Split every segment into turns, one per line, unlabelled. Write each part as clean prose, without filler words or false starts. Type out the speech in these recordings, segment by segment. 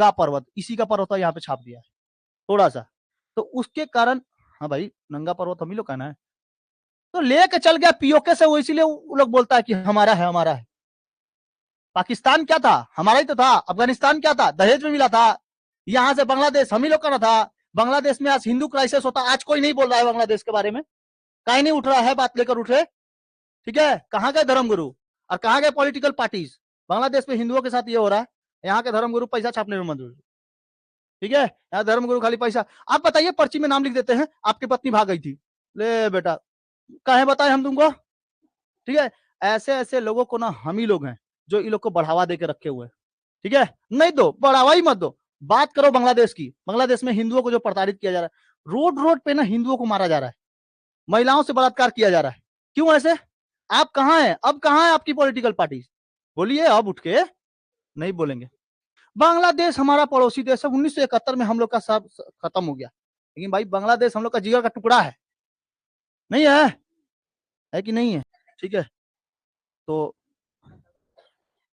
नंगा पर्वत, इसी का पर्वत यहाँ पे छाप दिया है थोड़ा सा, तो उसके कारण, हाँ भाई नंगा पर्वत हम ही लोग का ना है, तो लेके चल गया पीओके से वो, इसीलिए वो लोग बोलता है कि हमारा है हमारा है। पाकिस्तान क्या था, हमारा ही तो था। अफगानिस्तान क्या था, दहेज में मिला था। यहां से बांग्लादेश हम ही लोग का ना था। बांग्लादेश में आज हिंदू क्राइसिस होता, आज कोई नहीं बोल रहा है बांग्लादेश के बारे में, कहीं नहीं उठ रहा है, बात लेकर उठ रहे। ठीक है, कहां गए धर्मगुरु और कहां गए पॉलिटिकल पार्टीज? बांग्लादेश में हिंदुओं के साथ ये हो रहा है, यहाँ के धर्मगुरु पैसा छापने में मंजूर। ठीक है, यहाँ धर्मगुरु खाली पैसा। आप बताइए, पर्ची में नाम लिख देते हैं आपकी पत्नी भाग गई थी, ले बेटा कहे बताए हम तुमको। ठीक है, ऐसे ऐसे लोगों को ना हम ही लोग हैं जो इन लोग को बढ़ावा देकर रखे हुए हैं। ठीक है, नहीं दो, बढ़ावा ही मत दो। बात करो बांग्लादेश की, बांग्लादेश में हिंदुओं को जो प्रताड़ित किया जा रहा है, रोड रोड पे ना हिंदुओं को मारा जा रहा है, महिलाओं से बलात्कार किया जा रहा है, क्यों ऐसे? आप कहां हैं अब, कहां है आपकी पॉलिटिकल पार्टी? बोलिए अब उठ के, नहीं बोलेंगे। बांग्लादेश हमारा पड़ोसी देश है, 1971 में हम लोग का सब खत्म हो गया, लेकिन भाई बांग्लादेश हम लोग का जिगर का टुकड़ा है, नहीं है कि नहीं है? ठीक है, तो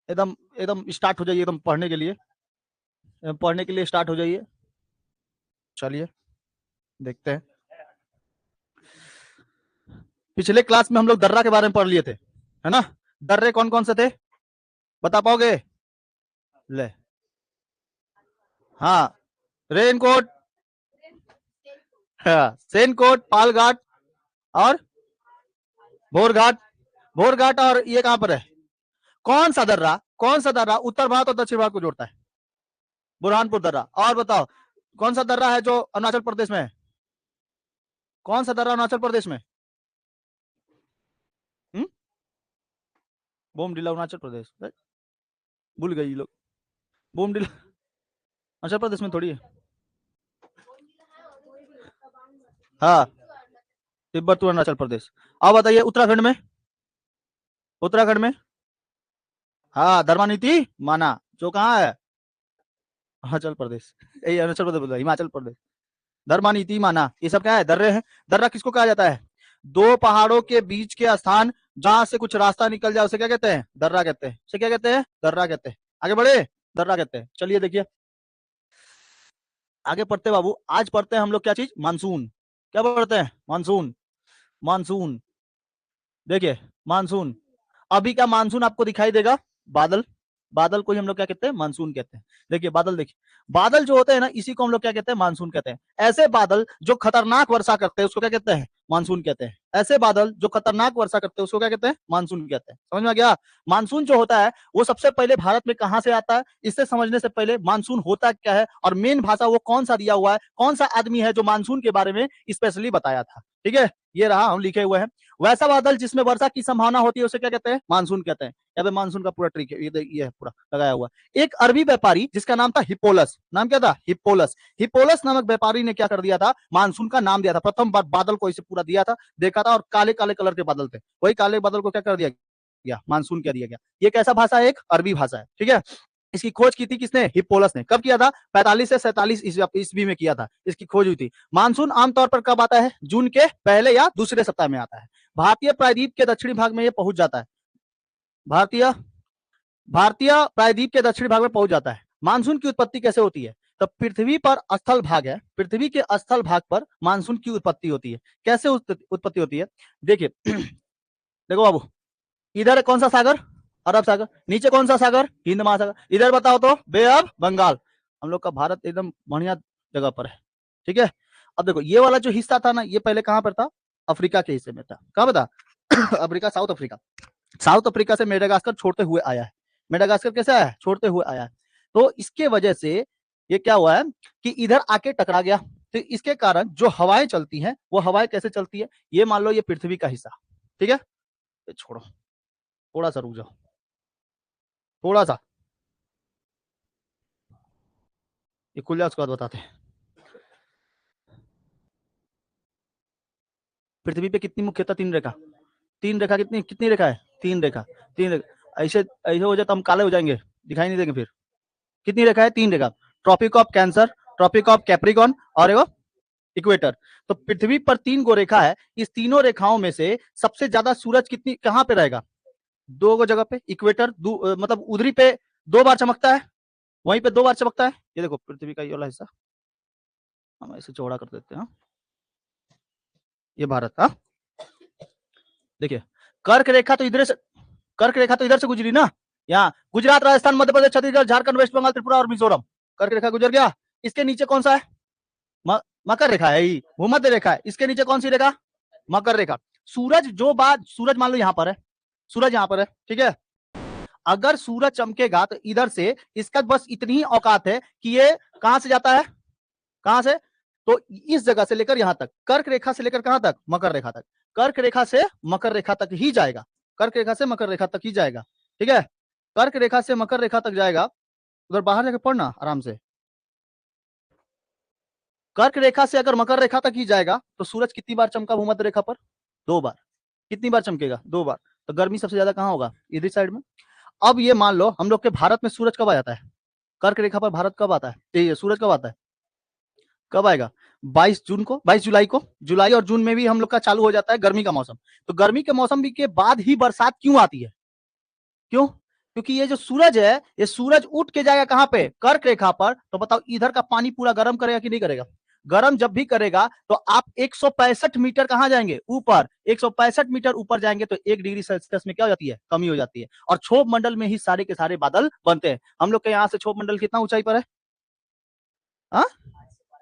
एकदम एकदम स्टार्ट हो जाइए, एकदम पढ़ने के लिए स्टार्ट हो जाइए। चलिए देखते हैं, पिछले क्लास में हम लोग दर्रा के बारे में पढ़ लिए थे, है ना? दर्रे कौन कौन से थे, बता पाओगे? ले, हाँ, रेनकोट, हाँ, सेनकोट, पालघाट और भोरघाट। भोरघाट और ये कहां पर है? कौन सा दर्रा उत्तर भारत और दक्षिण भारत को जोड़ता है? बुरहानपुर दर्रा। और बताओ कौन सा दर्रा है जो अरुणाचल प्रदेश में है? कौन सा दर्रा अरुणाचल प्रदेश में? बोमडिला अरुणाचल प्रदेश, भूल गए ये लोग। बोमडिला अरुणाचल प्रदेश में थोड़ी है। हाँ, तिब्बत तो अरुणाचल प्रदेश। अब बताइए उत्तराखंड में, उत्तराखंड में, हाँ, धर्मानीति माना जो कहाँ है? अरुणाचल प्रदेश, यही अरुणाचल प्रदेश बोल रहा है, हिमाचल प्रदेश। धर्मानीति माना, ये सब क्या है? दर्रे हैं। दर्रा किसको कहा जाता है? दो पहाड़ों के बीच के स्थान जहां से कुछ रास्ता निकल जाए उसे क्या कहते हैं? दर्रा कहते हैं। उसे क्या कहते हैं? दर्रा कहते हैं। आगे बढ़े, दर्रा कहते हैं। चलिए देखिए आगे पढ़ते बाबू। आज पढ़ते हैं हम लोग क्या चीज? मानसून। क्या पढ़ते हैं? मानसून। मानसून, देखिए मानसून, अभी का मानसून आपको दिखाई देगा, बादल, बादल को ही हम लोग क्या कहते हैं? मानसून कहते हैं। देखिए बादल, देखिए बादल जो होते हैं ना, इसी को हम लोग क्या कहते हैं? मानसून कहते हैं। ऐसे बादल जो खतरनाक वर्षा करते हैं उसको क्या कहते हैं? मानसून कहते हैं। ऐसे बादल जो खतरनाक वर्षा करते हैं उसको क्या कहते हैं? मानसून कहते हैं। समझ में आ गया? मानसून जो होता है वो सबसे पहले भारत में कहां से आता है, इससे समझने से पहले मानसून होता क्या है और मेन भाषा वो कौन सा दिया हुआ है, कौन सा आदमी है जो मानसून के बारे में स्पेशली बताया था। ठीक है, ये रहा, हम लिखे हुए हैं। वैसा बादल जिसमें वर्षा की संभावना होती है उसे क्या कहते हैं? मानसून कहते हैं। यहाँ पे मानसून का पूरा ट्रिक है, ये है पूरा लगाया हुआ। एक अरबी व्यापारी जिसका नाम था हिप्पोलस, नाम क्या था? हिप्पोलस। हिप्पोलस नामक व्यापारी ने क्या कर दिया था? मानसून का नाम दिया था। प्रथम बार बादल को इसे पूरा दिया था, देखा था, और काले काले कलर के बादल थे, वही काले बादल को क्या कर दिया गया? मानसून कह दिया गया। ये कैसा भाषा है? एक अरबी भाषा है। ठीक है, इसकी खोज की थी किसने? हिप्पोलस ने। कब किया था? 45 से 47 ईस्वी में किया था, इसकी खोज हुई थी। मानसून आमतौर पर कब आता है? जून के पहले या दूसरे सप्ताह में आता है। भारतीय प्रायद्वीप के दक्षिणी भाग में ये पहुंच जाता है। भारतीय भारतीय प्रायद्वीप के दक्षिणी भाग में पहुंच जाता है। मानसून की उत्पत्ति कैसे होती है? तो पृथ्वी पर स्थल भाग है, पृथ्वी के स्थल भाग पर मानसून की उत्पत्ति होती है। कैसे उत्पत्ति होती है? देखिए देखो बाबू, इधर कौन सा सागर? अरब सागर। नीचे कौन सा सागर? हिंद महासागर। इधर बताओ तो, बे ऑफ बंगाल। हम लोग का भारत एकदम बढ़िया जगह पर है। ठीक है, अब देखो ये वाला जो हिस्सा था ना, ये पहले कहां पर था? अफ्रीका के हिस्से में था। कहां था? Africa, south Africa. South Africa से मेडागास्कर छोड़ते हुए आया है। मेडागास्कर कैसे आया है? छोड़ते हुए आया है। तो इसके वजह से ये क्या हुआ है कि इधर आके टकरा गया। तो इसके कारण जो हवाएं चलती हैं, वो हवाएं कैसे चलती है? ये मान लो ये पृथ्वी का हिस्सा, ठीक है, छोड़ो, थोड़ा सा रुक जाओ, थोड़ा सा ये खुल जाए उसके बाद बताते हैं। पृथ्वी पे कितनी मुख्यतः? तीन रेखा। तीन रेखा, कितनी कितनी रेखा है? तीन रेखा। तीन रेखा। ऐसे ऐसे हो जाए तो हम काले हो जाएंगे, दिखाई नहीं देंगे फिर। कितनी रेखा है? तीन रेखा। Tropic of cancer, tropic of capricorn और एगो इक्वेटर। तो पृथ्वी पर तीन गो रेखा है। इस तीनों रेखाओं में से सबसे ज्यादा सूरज कितनी कहां पे रहेगा? दो गो जगह पे। इक्वेटर मतलब उधरी पे 2 बार चमकता है, वहीं पे 2 बार चमकता है, ये देखो पृथ्वी का ये वाला हिस्सा, हम ऐसे चौड़ा कर देते हैं, ये भारत था। देखिए कर्क रेखा तो इधर से, कर्क रेखा तो इधर से गुजरी ना, यहाँ गुजरात, राजस्थान, मध्य प्रदेश, छत्तीसगढ़, झारखंड, वेस्ट बंगाल, त्रिपुरा और मिजोरम, कर्क रेखा गुजर गया। इसके नीचे कौन सा है? मकर रेखा है, ही भूमध्य रेखा है। इसके नीचे कौन सी रेखा? मकर रेखा। सूरज जो बात, सूरज मान लो यहाँ पर है, सूरज यहाँ पर है, ठीक है। अगर सूरज चमकेगा तो इधर से, इसका बस इतनी ही औकात है कि ये कहां से जाता है, कहां से, तो इस जगह से लेकर यहां तक, कर्क रेखा से लेकर कहां तक? मकर रेखा तक। कर्क रेखा से मकर रेखा तक ही जाएगा, कर्क रेखा से मकर रेखा तक ही जाएगा, ठीक है। कर्क रेखा से मकर रेखा तक जाएगा। उधर बाहर जाकर पढ़ना आराम से। कर्क रेखा से अगर मकर रेखा तक ही जाएगा तो सूरज कितनी बार चमका भूमध्य रेखा पर? 2 बार। कितनी बार चमकेगा? 2 बार। तो गर्मी सबसे ज्यादा कहां होगा? इधर साइड में। अब ये मान लो हम लोग के भारत में सूरज कब आ जाता है? कर्क रेखा पर भारत कब आता है, ये सूरज कब आता है, कब आएगा? 22 जून को, 22 जुलाई को। जुलाई और जून में भी हम लोग का चालू हो जाता है गर्मी का मौसम। तो गर्मी के मौसम भी के बाद ही बरसात क्यों आती है? क्यों? क्योंकि ये जो सूरज है, ये सूरज उठ के जाएगा कहां पे? कर्क रेखा पर। तो बताओ इधर का पानी पूरा गर्म करेगा कि नहीं करेगा? गर्म जब भी करेगा तो आप 165 मीटर कहां जाएंगे? ऊपर। 165 मीटर ऊपर जाएंगे तो 1 डिग्री सेल्सियस में क्या हो जाती है? कमी हो जाती है। और क्षोभ मंडल में ही सारे के सारे बादल बनते हैं। हम लोग के यहाँ से क्षोभ मंडल कितना ऊंचाई पर है? हाँ,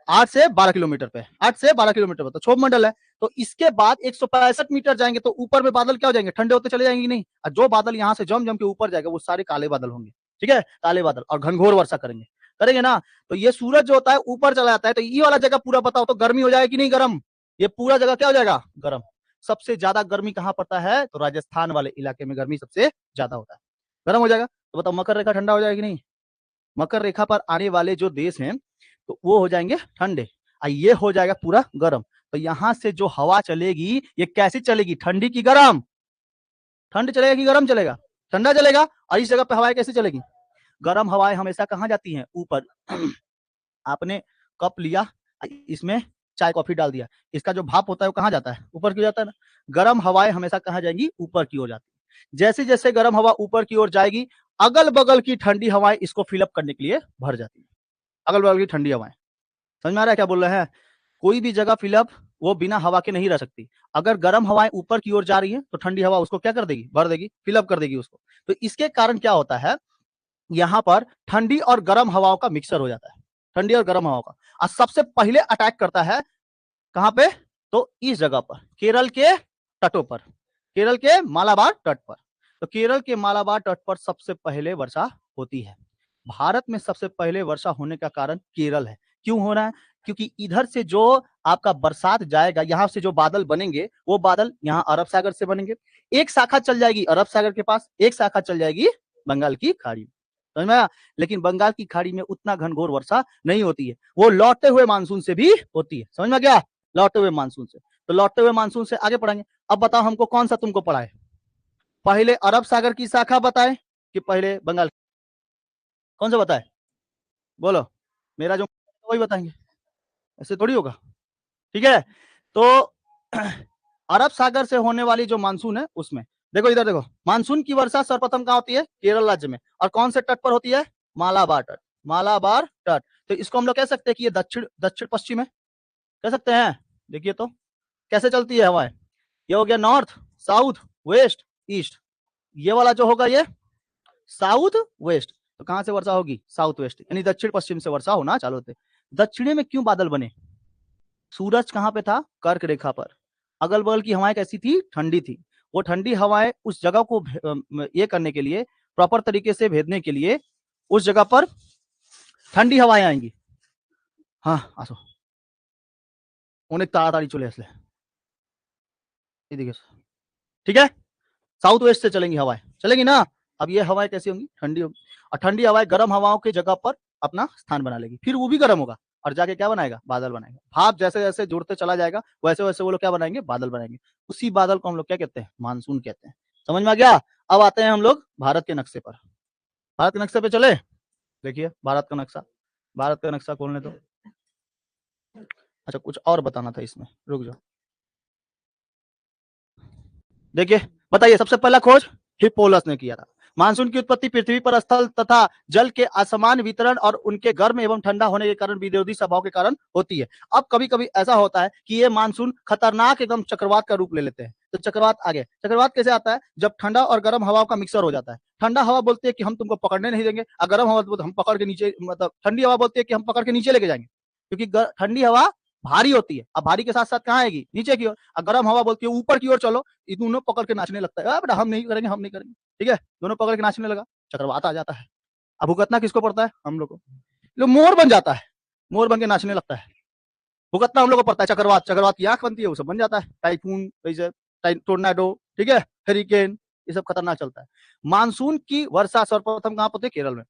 8 से 12 किलोमीटर पे, 8 से 12 किलोमीटर पे तो क्षोभ मंडल है। तो इसके बाद 165 मीटर जाएंगे तो ऊपर में बादल क्या हो जाएंगे? ठंडे होते चले जाएंगे कि नहीं? और जो बादल यहाँ से जम जम के ऊपर जाएगा वो सारे काले बादल होंगे, ठीक है, काले बादल, और घनघोर वर्षा करेंगे, करेंगे ना। तो ये सूरज जो होता है ऊपर चला जाता है, तो ये वाला जगह पूरा बताओ तो गर्मी हो जाएगी कि नहीं? गर्म। ये पूरा जगह क्या हो जाएगा? गर्म। सबसे ज्यादा गर्मी कहाँ पड़ता है? तो राजस्थान वाले इलाके में गर्मी सबसे ज्यादा होता है, गर्म हो जाएगा। तो बताओ मकर रेखा ठंडा हो जाएगी नहीं? मकर रेखा पर आने वाले जो देश हैं तो वो हो जाएंगे ठंडे, और ये हो जाएगा पूरा गर्म। तो यहां से जो हवा चलेगी ये कैसी चलेगी? ठंडी की गर्म? ठंड चलेगा कि गर्म चलेगा? ठंडा चलेगा। और इस जगह पे हवाएं कैसे चलेगी? गर्म हवाएं हमेशा कहां जाती हैं? ऊपर। आपने कप लिया, इसमें चाय कॉफी डाल दिया, इसका जो भाप होता है वो कहां जाता है? ऊपर की ओर जाता है ना। गर्म हवाएं हमेशा कहां जाएंगी? ऊपर की ओर जाती है। जैसे जैसे गर्म हवा ऊपर की ओर जाएगी, अगल बगल की ठंडी हवाएं इसको फिलअप करने के लिए भर जाती है। अगल बगल की ठंडी हवाएं, समझ में आ रहा है क्या बोल रहे हैं? कोई भी जगह फिलअप वो बिना हवा के नहीं रह सकती। अगर गर्म हवाएं ऊपर की ओर जा रही है तो ठंडी हवा उसको क्या कर देगी? भर देगी, फिलअप कर देगी उसको। तो इसके कारण क्या होता है, यहाँ पर ठंडी और गर्म हवाओं का मिक्सर हो जाता है, ठंडी और गर्म हवाओं का। और सबसे पहले अटैक करता है कहां पे? तो इस जगह पर, केरल के तटों पर, केरल के मालाबार तट पर। तो केरल के मालाबार तट पर सबसे पहले वर्षा होती है। भारत में सबसे पहले वर्षा होने का कारण केरल है। क्यों हो रहा है? क्योंकि इधर से जो आपका बरसात जाएगा, यहां से जो बादल बनेंगे वो बादल यहाँ अरब सागर से बनेंगे। एक शाखा चल जाएगी अरब सागर के पास, एक शाखा चल जाएगी बंगाल की खाड़ी, समझ में आया? लेकिन बंगाल की खाड़ी में उतना घनघोर वर्षा नहीं होती है, वो लौटते हुए मानसून से भी होती है, समझ में गया? लौटते हुए मानसून से। तो लौटते हुए मानसून से आगे पढ़ेंगे। अब बताओ हमको कौन सा तुमको पढ़ा है? पहले अरब सागर की शाखा बताए कि पहले बंगाल? कौन सा बताए? बोलो। मेरा जो वही बताएंगे, ऐसे थोड़ी होगा, ठीक है। तो अरब सागर से होने वाली जो मानसून है उसमें देखो, इधर देखो, मानसून की वर्षा सर्वप्रथम कहां होती है? केरल राज्य में। और कौन से तट पर होती है? मालाबार तट, मालाबार तट। तो इसको हम लोग कह सकते हैं कि ये दक्षिण दक्षिण पश्चिम है, कह सकते हैं। देखिए तो कैसे चलती है हवाएं, ये हो गया नॉर्थ, साउथ, वेस्ट, ईस्ट। ये वाला जो होगा ये साउथ वेस्ट। तो कहां से वर्षा होगी? साउथ वेस्ट, यानी दक्षिण पश्चिम से वर्षा होना चालू होते। दक्षिणी में क्यों बादल बने? सूरज कहां पे था? कर्क रेखा पर। अगल बगल की हवाएं कैसी थी? ठंडी थी। वो ठंडी हवाएं उस जगह को ये करने के लिए, प्रॉपर तरीके से भेजने के लिए उस जगह पर ठंडी हवाएं आएंगी। हाँ आसो उन्हें ताड़ाताड़ी चले असले, ये देखिए, ठीक है। साउथ वेस्ट से चलेंगी हवाएं, चलेंगी ना। अब ये हवाएं कैसी होंगी? ठंडी होगी। और ठंडी हवाएं गर्म हवाओं की जगह पर अपना स्थान बना लेगी, फिर वो भी गर्म होगा और जाके क्या बनाएगा? बादल बनाएगा। भाप जैसे जैसे जुड़ते चला जाएगा वैसे वैसे वो लोग क्या बनाएंगे? बादल बनाएंगे। उसी बादल को हम लोग क्या कहते हैं? मानसून कहते हैं। समझ में आ गया? अब आते हैं हम लोग भारत के नक्शे पर। भारत के नक्शे पे चले, देखिए भारत का नक्शा, भारत का नक्शा खोलने दो। अच्छा कुछ और बताना था इसमें, रुक जाओ। देखिए बताइए, सबसे पहला खोज हिप्पोलस ने किया था। मानसून की उत्पत्ति पृथ्वी पर स्थल तथा जल के असमान वितरण और उनके गर्म एवं ठंडा होने के कारण विरोधी स्वभाव के कारण होती है। अब कभी कभी ऐसा होता है कि ये मानसून खतरनाक एकदम चक्रवात का रूप ले लेते हैं। तो चक्रवात आ गया। चक्रवात कैसे आता है? जब ठंडा और गर्म हवाओं का मिक्सर हो जाता है। ठंडा हवा बोलती है कि हम तुमको पकड़ने नहीं देंगे, और गर्म हवा बोलते हम पकड़ के नीचे, मतलब ठंडी हवा बोलती है कि हम पकड़ के नीचे लेके जाएंगे, क्योंकि ठंडी हवा भारी होती है। अब भारी के साथ साथ कहाँ आएगी? नीचे की ओर। और गर्म हवा बोलती है ऊपर की ओर चलो। ये दोनों पकड़ के नाचने लगता है, बेटा हम नहीं करेंगे, हम नहीं करेंगे, ठीक है। दोनों पकड़ के नाचने लगा, चक्रवात आ जाता है। अब भुगतना किसको पड़ता है? हम लोग को। मोर बन जाता है, मोर बन के नाचने लगता है। भुगतना हम लोग को पड़ता है चक्रवात। चक्रवात की आंख बनती है, वो सब बन जाता है। टाइफून, टोर्नाडो, ठीक है, हरिकेन, ये सब खतरनाक चलता है। मानसून की वर्षा सर्वप्रथम कहां होती है? केरल में।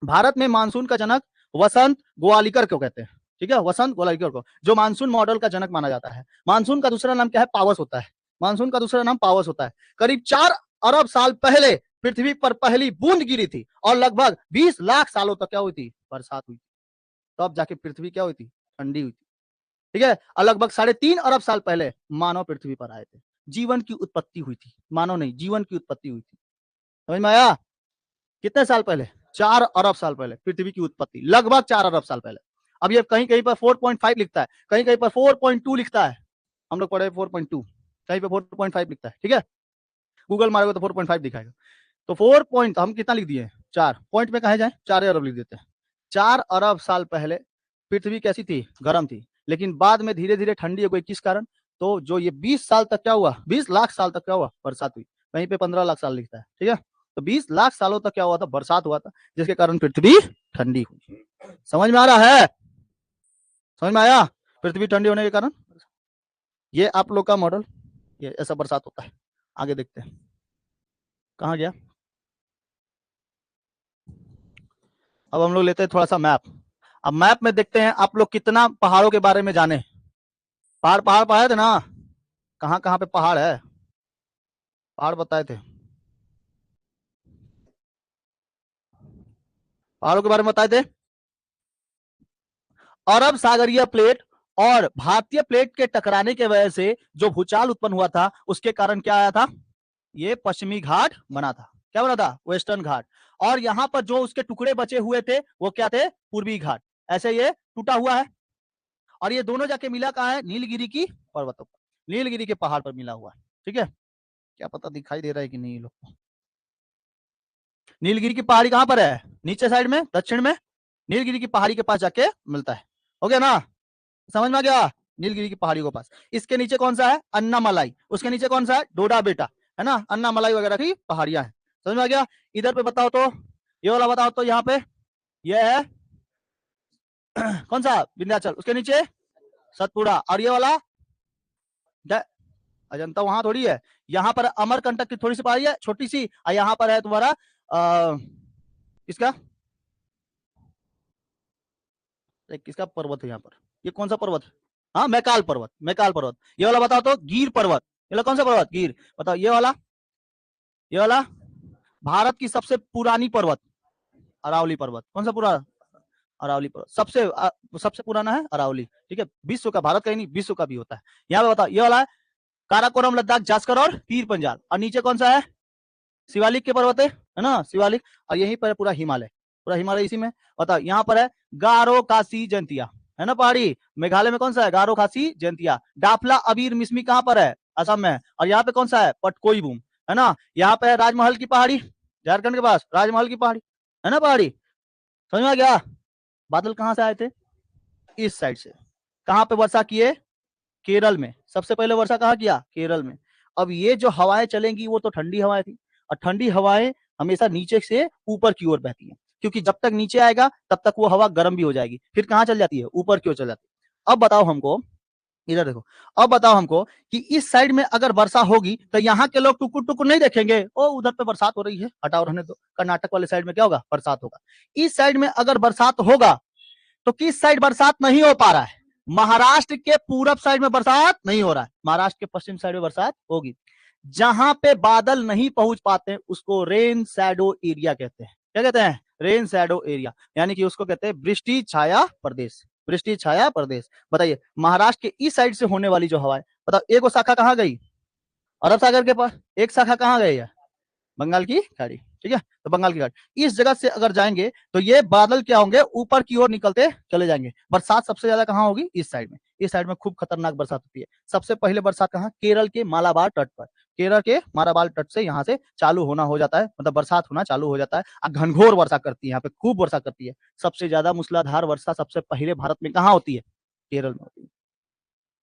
भारत में मानसून का जनक वसंत गोवालिकर को कहते हैं, ठीक है, वसंत गोवालिकर को, जो मानसून मॉडल का जनक माना जाता है। मानसून का दूसरा नाम क्या है? पावस होता है। मानसून का दूसरा नाम पावस होता है। करीब 4 अरब साल पहले पृथ्वी पर पहली बूंद गिरी थी और लगभग 20 लाख सालों तक क्या हुई थी? बरसात हुई थी। तब जाके पृथ्वी क्या हुई थी? ठंडी हुई थी, ठीक है। और लगभग 3.5 अरब साल पहले मानव पृथ्वी पर आए थे। जीवन की उत्पत्ति हुई थी, मानव नहीं, जीवन की उत्पत्ति हुई थी। समझ में आया? कितने साल पहले? 4 अरब साल पहले पृथ्वी की उत्पत्ति, लगभग 4 अरब साल पहले। अब ये कहीं कहीं पर 4.5 लिखता है, कहीं कहीं पर 4.2 लिखता है। हम लोग पढ़े 4.2, कहीं पे 4.5 लिखता है, ठीक है। गूगल मारोगे तो 4.5 दिखाएगा। तो 4 पॉइंट हम कितना लिख दिए? 4 पॉइंट में कहे जाए 4 अरब लिख देते हैं। 4 अरब साल पहले पृथ्वी कैसी थी? गर्म थी, लेकिन बाद में धीरे धीरे ठंडी हो गई। किस कारण? तो जो ये 20 साल तक क्या हुआ? 20 लाख साल तक क्या हुआ? बरसात हुई। कहीं पे 15 लाख साल लिखता है, ठीक है। तो 20 लाख सालों तक क्या हुआ था? बरसात हुआ था, जिसके कारण पृथ्वी ठंडी हुई। समझ में आ रहा है? समझ में आया? पृथ्वी ठंडी होने के कारण ये आप लोग का मॉडल, ये ऐसा बरसात होता है। आगे देखते हैं, कहाँ गया? अब हम लोग लेते हैं थोड़ा सा मैप। अब मैप में देखते हैं आप लोग कितना पहाड़ों के बारे में जाने। पहाड़ पहाड़ पहाड़ थे ना? कहाँ कहाँ पे पहाड़ है? पहाड़ बताए थे, पहाड़ों के बारे में बताए थे। अरब सागरीय प्लेट और भारतीय प्लेट के टकराने के वजह से जो भूचाल उत्पन्न हुआ था, उसके कारण क्या आया था? ये पश्चिमी घाट बना था। क्या बना था? वेस्टर्न घाट। और यहां पर जो उसके टुकड़े बचे हुए थे वो क्या थे? पूर्वी घाट। ऐसे ये टूटा हुआ है, और ये दोनों जाके मिला कहाँ है? नीलगिरी की पर्वतों पर, नीलगिरी के पहाड़ पर मिला हुआ है, ठीक है। क्या पता दिखाई दे रहा है कि नहीं लोग को? नीलगिरी की पहाड़ी कहां पर है? नीचे साइड में, दक्षिण में, नीलगिरी की पहाड़ी के पास जाके मिलता है। हो गया ना? समझ में आ गया? नीलगिरी की पहाड़ी के पास। इसके नीचे कौन सा है? अन्नामलाई। उसके नीचे कौन सा है? डोडा बेटा, है ना, अन्नामलाई वगैरह की पहाड़ियां हैं। समझ में आ गया? इधर पे बताओ तो, ये वाला बताओ तो, यहाँ पे ये है कौन सा? विंध्याचल। उसके नीचे सतपुड़ा। और ये वाला अजंता वहां थोड़ी है, यहाँ पर अमरकंटक की थोड़ी सी पहाड़ी है, छोटी सी। और यहाँ पर है तुम्हारा इसका किसका पर्वत है यहाँ पर? ये कौन सा पर्वत है? हाँ, मैकाल पर्वत, मैकाल पर्वत। ये वाला बताओ तो, गिर पर्वत। ये वाला कौन सा पर्वत? गिर। बताओ ये वाला, ये वाला भारत की सबसे पुरानी पर्वत अरावली पर्वत। कौन सा पुराना? अरावली पर्वत सबसे पुराना है अरावली, ठीक है। विश्व का, भारत का ही नहीं, विश्व का भी होता है। यहाँ पे बताओ, ये वाला है काराकोरम, लद्दाख, जास्कर और पीर पंजाल। और नीचे कौन सा है? शिवालिक के पर्वत है ना, शिवालिक। और यहीं पर पूरा हिमालय, पूरा हिमालय इसी में। बताओ यहाँ पर है गारो खासी जयंतिया, है ना पहाड़ी। मेघालय में कौन सा है? गारो खासी जयंतिया। डाफला अबीर मिसमी कहाँ पर है? असम में। और यहाँ पे कौन सा है? पटकोई बूम, है ना। यहाँ पे है राजमहल की पहाड़ी, झारखंड के पास राजमहल की पहाड़ी, है ना पहाड़ी। समझ में आ गया? बादल कहाँ से आए थे? इस साइड से। कहाँ पे वर्षा किए? केरल में। सबसे पहले वर्षा कहाँ किया? केरल में। अब ये जो हवाएं चलेंगी वो तो ठंडी हवाएं थी, और ठंडी हवाएं हमेशा नीचे से ऊपर की ओर बहती हैं, क्योंकि जब तक नीचे आएगा तब तक वो हवा गर्म भी हो जाएगी, फिर कहाँ चल जाती है? ऊपर की ओर चल जाती है। अब बताओ हमको, इधर देखो, अब बताओ हमको कि इस साइड में अगर वर्षा होगी तो यहाँ के लोग टुकुर टुकुर नहीं देखेंगे, ओ उधर पे बरसात हो रही है, हटाओ रहने दो। कर्नाटक वाले साइड में क्या होगा? बरसात होगा। इस साइड में अगर बरसात होगा तो किस साइड बरसात नहीं हो पा रहा है? महाराष्ट्र के पूरब साइड में बरसात नहीं हो रहा है, महाराष्ट्र के पश्चिम साइड में बरसात होगी। जहां पे बादल नहीं पहुंच पाते उसको रेन शैडो एरिया कहते हैं। क्या कहते हैं? रेन शैडो एरिया, यानी कि उसको कहते हैं वृष्टि छाया प्रदेश, वृष्टि छाया प्रदेश। बताइए, महाराष्ट्र के इस साइड से होने वाली जो हवा है, बताओ एक शाखा कहाँ गई? अरब सागर के पास। एक शाखा कहाँ गई है? बंगाल की खाड़ी, ठीक है। तो बंगाल की खाड़ी इस जगह से अगर जाएंगे तो ये बादल क्या होंगे, ऊपर की ओर निकलते चले जाएंगे। बरसात सबसे ज्यादा कहाँ होगी, इस साइड में। इस साइड में खूब खतरनाक बरसात होती है। सबसे पहले बरसात कहाँ, केरल के मालाबार तट पर। केरल के मालाबार तट से यहाँ से चालू होना हो जाता है, मतलब बरसात होना चालू हो जाता है। और घनघोर वर्षा करती है, यहाँ पे खूब वर्षा करती है। सबसे ज्यादा मूसलाधार वर्षा सबसे पहले भारत में कहाँ होती है, केरल में होती है।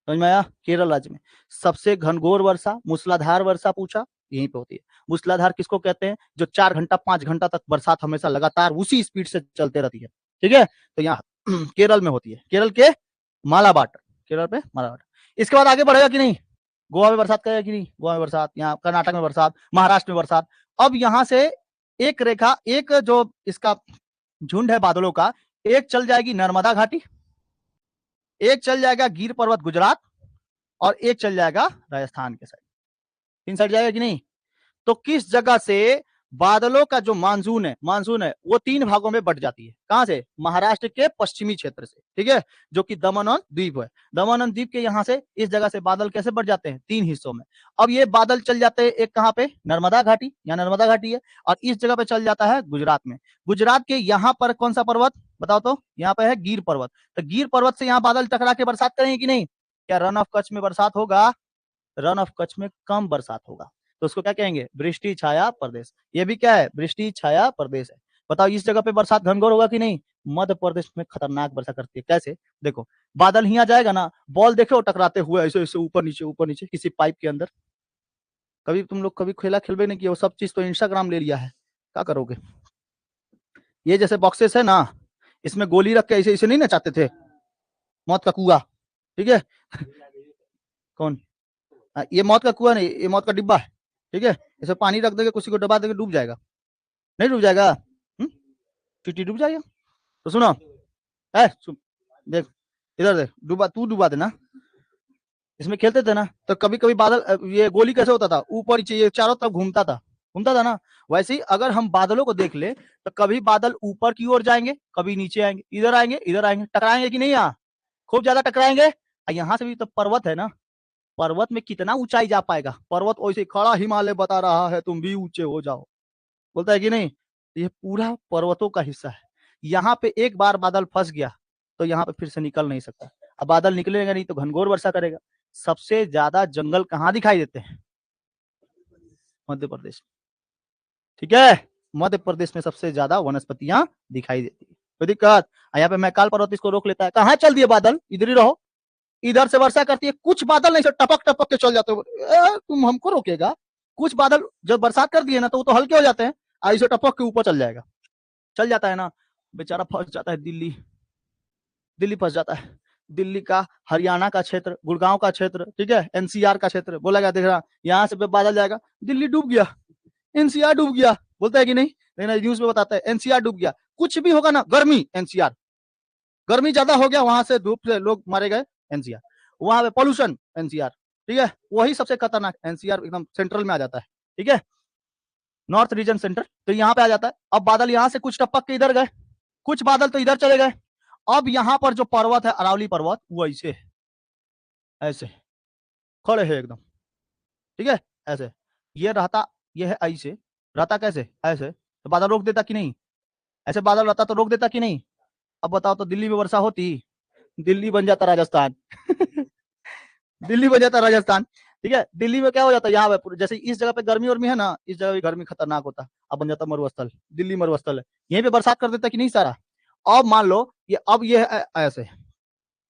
समझ में आया, केरल राज्य में सबसे घनघोर वर्षा, मूसलाधार वर्षा पूछा, यहीं पे होती है। मूसलाधार किसको कहते हैं, जो 4 घंटा 5 घंटा तक बरसात हमेशा लगातार उसी स्पीड से चलते रहती है, ठीक है। तो यहाँ केरल में होती है, केरल के मालाबार, केरल पे मालाबार। इसके बाद आगे बढ़ेगा कि नहीं, गोवा में बरसात करेगा कि नहीं, गोवा में बरसात, यहाँ कर्नाटक में बरसात, महाराष्ट्र में बरसात। अब यहाँ से एक रेखा, एक जो इसका झुंड है बादलों का, एक चल जाएगी नर्मदा घाटी, एक चल जाएगा गिर पर्वत गुजरात, और एक चल जाएगा राजस्थान के साइड। 3 साइड जाएगा कि नहीं। तो किस जगह से बादलों का जो मानसून है वो 3 भागों में बट जाती है। कहां से, महाराष्ट्र के पश्चिमी क्षेत्र से, ठीक है, जो कि दमन और द्वीप है। दमन और द्वीप के यहां से इस जगह से बादल कैसे बट जाते हैं, 3 हिस्सों में। अब ये बादल चल जाते हैं एक कहां पे, नर्मदा घाटी, यहाँ नर्मदा घाटी है, और इस जगह पे चल जाता है गुजरात में। गुजरात के यहाँ पर कौन सा पर्वत बताओ तो, यहाँ पे है गिर पर्वत। तो गिर पर्वत से यहाँ बादल टकरा के बरसात करेंगे कि नहीं। क्या रन ऑफ कच्छ में बरसात होगा, रन ऑफ कच्छ में कम बरसात होगा। तो उसको क्या कहेंगे, वृष्टि छाया प्रदेश। ये भी क्या है, वृष्टि छाया प्रदेश है। बताओ इस जगह पे बरसात घनघोर होगा कि नहीं। मध्य प्रदेश में खतरनाक वर्षा करती है। कैसे, देखो बादल ही आ जाएगा ना, बॉल देखो टकराते हुए ऐसे ऐसे ऊपर नीचे किसी पाइप के अंदर। कभी तुम लोग कभी खेला खेलबे नहीं किया, वो सब चीज तो इंस्टाग्राम ले लिया है, क्या करोगे। ये जैसे बॉक्सेस है ना, इसमें गोली रख के ऐसे ऐसे नहीं नचाते थे, मौत का कुआ, ठीक है। कौन, ये मौत का कुआ नहीं, ये मौत का डिब्बा है, ठीक है। इसे पानी रख देंगे, किसी को दबा देंगे, डूब जाएगा, नहीं डूब जाएगा, चीटी डूब जाएगा। तो सुनो, देख इधर देख, डूबा तू, डूबा देना। इसमें खेलते थे ना, तो कभी कभी बादल ये गोली कैसे होता था, ऊपर नीचे ये चारों तरफ घूमता था ना। वैसे ही अगर हम बादलों को देख ले, तो कभी बादल ऊपर की ओर जाएंगे, कभी नीचे आएंगे, इधर आएंगे, टकराएंगे कि नहीं, यहाँ खूब ज्यादा टकराएंगे। यहाँ से भी तो पर्वत है ना, पर्वत में कितना ऊंचाई जा पाएगा, पर्वत वैसे खड़ा हिमालय बता रहा है तुम भी ऊंचे हो जाओ, बोलता है कि नहीं। ये पूरा पर्वतों का हिस्सा है। यहाँ पे एक बार बादल फंस गया तो यहाँ पे फिर से निकल नहीं सकता। अब बादल निकलेगा नहीं तो घनघोर वर्षा करेगा। सबसे ज्यादा जंगल कहाँ दिखाई देते हैं, मध्य प्रदेश, ठीक है। मध्य प्रदेश में सबसे ज्यादा वनस्पतियां दिखाई देती है। कोई दिक्कत, यहाँ पे मैकाल पर्वत इसको रोक लेता है, कहाँ चल दिए बादल, इधर ही रहो। इधर से वर्षा करती है, कुछ बादल नहीं से टपक टपक के चल जाते हो, तुम हमको रोकेगा। कुछ बादल जब बरसात कर दिए ना तो वो तो हल्के हो जाते हैं, ऐसे टपक के ऊपर चल जाएगा, चल जाता है ना। बेचारा फंस जाता है, दिल्ली, दिल्ली फंस जाता है। दिल्ली का, हरियाणा का क्षेत्र, गुड़गांव का क्षेत्र, ठीक है, एनसीआर का क्षेत्र, बोला गया देख रहा यहाँ से बादल जाएगा, दिल्ली डूब गया, एनसीआर डूब गया, बोलता है कि नहीं, लेकिन न्यूज में बताता है एनसीआर डूब गया। कुछ भी होगा ना, गर्मी एनसीआर, गर्मी ज्यादा हो गया, वहां से धूप से लोग मारे गए एनसीआर। वहां पे पोल्यूशन एनसीआर, ठीक है, वही सबसे खतरनाक एनसीआर एकदम सेंट्रल में आ जाता है, ठीक है, नॉर्थ रीजन सेंटर, तो यहाँ पे आ जाता है। अब बादल यहाँ से कुछ टपक के इधर गए, कुछ बादल तो इधर चले गए। अब यहाँ पर जो पर्वत है अरावली पर्वत, वो ऐसे है, ऐसे खड़े है एकदम, ठीक है, ऐसे। ये रहता, ये है ऐसे, रहता कैसे, ऐसे, तो बादल रोक देता कि नहीं, ऐसे बादल रहता तो रोक देता कि नहीं। अब बताओ तो दिल्ली में वर्षा होती, दिल्ली बन जाता राजस्थान दिल्ली बन जाता राजस्थान, ठीक है। दिल्ली में क्या हो जाता है, यहाँ पे जैसे इस जगह पे गर्मी उर्मी है ना, इस जगह भी गर्मी खतरनाक होता, अब बन जाता मरुस्थल, दिल्ली मरुस्थल है, यहीं पे बरसात कर देता कि नहीं सारा। अब मान लो ये, अब ये है ऐसे,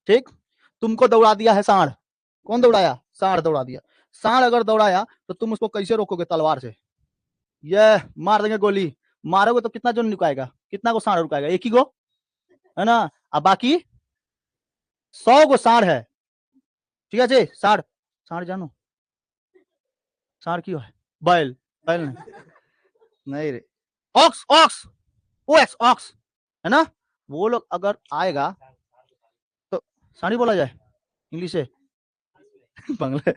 ठीक, तुमको दौड़ा दिया है सांड, कौन दौड़ाया, सांड दौड़ा दिया। सांड अगर दौड़ाया तो तुम उसको कैसे रोकोगे, तलवार से, ये मार देंगे गोली, मारोगे तो कितना जोन रुकाएगा, कितना को सांड रुकाएगा, एक ही गो, है ना। अब बाकी 100 गो सांड है, ठीक है जी, सांड, सांड जानो, सांड क्यों है, बैल, बैल नहीं, नहीं रे, ऑक्स, ऑक्स, ओएक्स, ऑक्स, है ना। वो लोग अगर आएगा तो सांड बोला जाए इंग्लिश से बांग्ला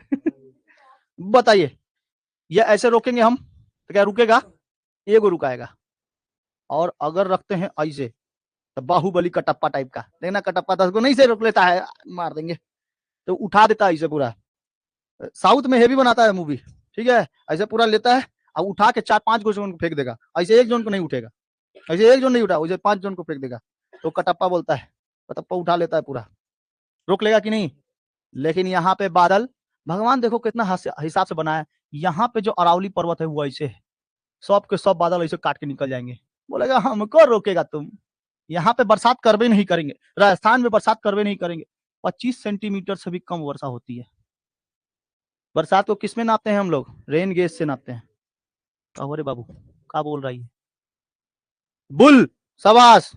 बताइए, ये ऐसे रोकेंगे हम तो क्या रुकेगा, एगो रुकाएगा। और अगर रखते हैं ऐसे तो बाहुबली कटप्पा टाइप का, देखना कटप्पा 10 को नहीं से रोक लेता है, मार देंगे, तो उठा देता है ऐसे पूरा। साउथ में हेवी बनाता है मूवी, ठीक है, ऐसे पूरा लेता है अब उठा के 4-5 को जोन को फेंक देगा, ऐसे एक जोन को नहीं उठेगा, ऐसे एक जोन नहीं उठा, वैसे 5 जोन को फेंक देगा, तो कटप्पा बोलता है, कटप्पा उठा लेता है पूरा, रोक लेगा कि नहीं। लेकिन यहाँ पे बादल भगवान देखो कितना हिसाब से बनाया, यहाँ पे जो अरावली पर्वत है वो ऐसे है, सब के सब बादल ऐसे काट के निकल जाएंगे, बोलेगा हमको रोकेगा तुम, यहाँ पे बरसात करवे नहीं करेंगे, राजस्थान में बरसात करवे नहीं करेंगे। 25 सेंटीमीटर से भी कम वर्षा होती है। बरसात को किस में नापते हैं हम लोग, रेन गेज से नापते हैं। अरे बाबू क्या बोल रही है, बुल, शाबाश,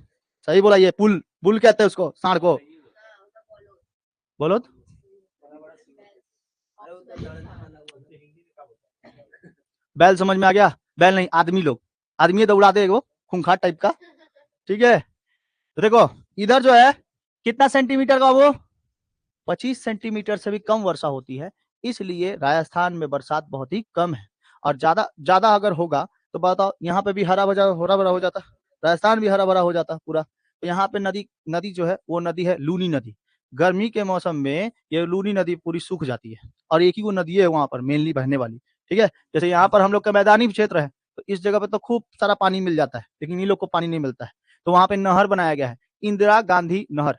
सही बोला, ये पुल, बुल कहते हैं उसको, सांड को, बोलो तो। बैल समझ में आ गया, बैल नहीं, आदमी लोग, आदमी दौड़ा दे वो खूंखार टाइप का, ठीक है। तो देखो इधर जो है कितना सेंटीमीटर का, वो 25 सेंटीमीटर से भी कम वर्षा होती है, इसलिए राजस्थान में बरसात बहुत ही कम है। और ज्यादा ज्यादा अगर होगा तो बताओ, यहाँ पे भी हरा भरा हो जाता, राजस्थान भी हरा भरा हो जाता पूरा। तो यहाँ पे नदी नदी जो है वो नदी है लूनी नदी, गर्मी के मौसम में ये लूनी नदी पूरी सूख जाती है, और एक ही वो नदी है वहां पर मेनली बहने वाली, ठीक है। जैसे यहाँ पर हम लोग का मैदानी क्षेत्र है, तो इस जगह पे तो खूब सारा पानी मिल जाता है, लेकिन इन लोग को पानी नहीं मिलता है, तो वहां पे नहर बनाया गया है, इंदिरा गांधी नहर,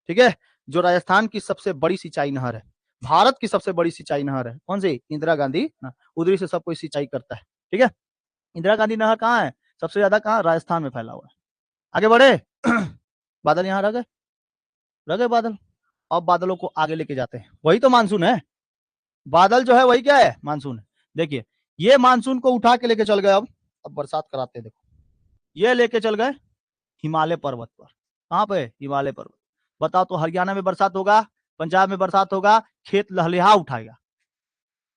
ठीक है, जो राजस्थान की सबसे बड़ी सिंचाई नहर है, भारत की सबसे बड़ी सिंचाई नहर है, कौन सी, इंदिरा गांधी, उधरी से सब कोई सिंचाई करता है, ठीक है। इंदिरा गांधी नहर कहाँ है, सबसे ज्यादा कहाँ, राजस्थान में फैला हुआ है। आगे बढ़े बादल यहाँ रह गए बादल, अब बादलों को आगे लेके जाते हैं, वही तो मानसून है, बादल जो है वही क्या है, मानसून है। देखिए ये मानसून को उठा के लेके चल गए, अब बरसात कराते हैं, देखो ये लेके चल गए हिमालय पर्वत पर, कहाँ पे, हिमालय पर्वत। बताओ तो हरियाणा में बरसात होगा, पंजाब में बरसात होगा, खेत लहलिया उठाएगा,